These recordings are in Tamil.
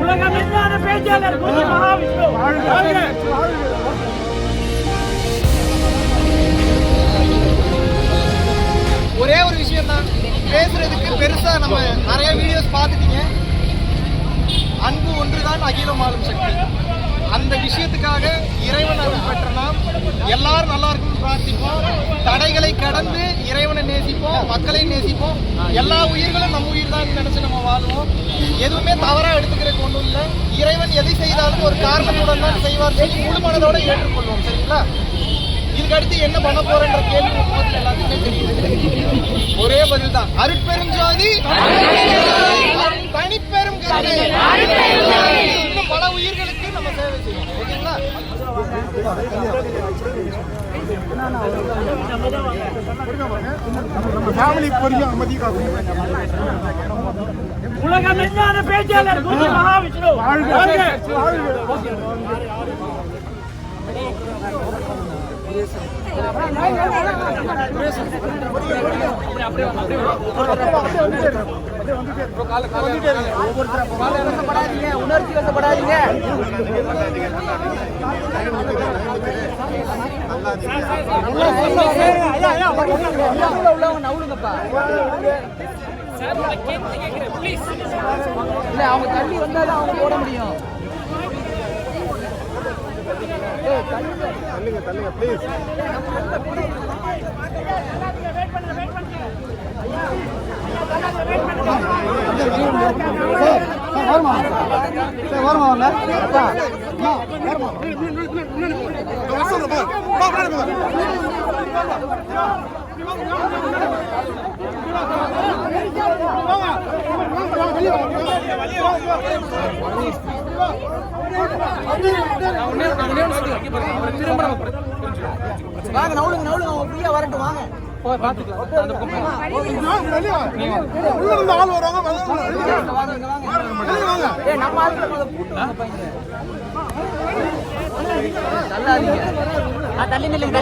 உலகமெல்லாம் பேச்சாளர் மகாவிஷ்ணு ஒரே ஒரு விஷயம் தான் பேசுறதுக்கு பெருசா நம்ம நிறைய வீடியோஸ் பார்த்துட்டீங்க. அன்பு ஒன்றுதான் அகிலம் ஆளும் சக்தி. அந்த விஷயத்துக்காக இறைவன் அருள் பெற்ற நாம் எல்லாரும் நல்லா இருக்கும்னு பிரார்த்திப்போம். தடைகளை கடந்து இறைவனை நேசிப்போம், மக்களை நேசிப்போம். எல்லா உயிர்களும் நம்ம உயிர் தான் நினைச்சு நம்ம வாழ்வோம். எதுவுமே தவறா எடுத்துக்கிறதுக்கு ஒன்றும் இல்லை. இறைவன் எதை செய்தாலும் ஒரு காரணத்துடன் தான் செய்வார் சொல்லி முழு மனதோட ஏற்றுக்கொள்வோம். சரிங்களா? இதுக்கு அடுத்து என்ன பண்ண போறன்ற கேள்வி முகத்தில் எல்லாத்துக்குமே தெரியுது. ஒரே பதில் தான், அருட்பெருஞ்சோதி தனிப்பெரும் கருணை. இன்னும் பல உயிர்களுக்கு நம்ம சேவை செய்வோம். ஓகேங்களா? உலகமெல்லாம் பேச்சாளர் மகாவிஷ்ணு உணர்ச்சி வசப்படாதீங்க. அவங்க தள்ளி வந்தாலும் அவங்க போட முடியும். தள்ளுங்க ப்ளீஸ். வாங்க நவுளுங்க அவங்க ஃப்ரீயா வரட்டும். வாங்க தள்ளி நில்லுங்க.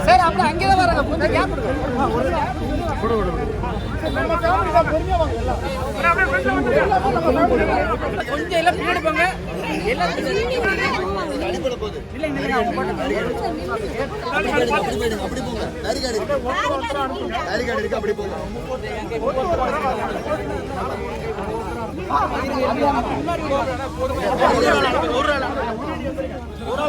சார் அப்படி அங்கேதான் வராங்க. கொஞ்சம் எல்லாம் பின்னாடி போங்க. அப்படி போங்க. ஒரு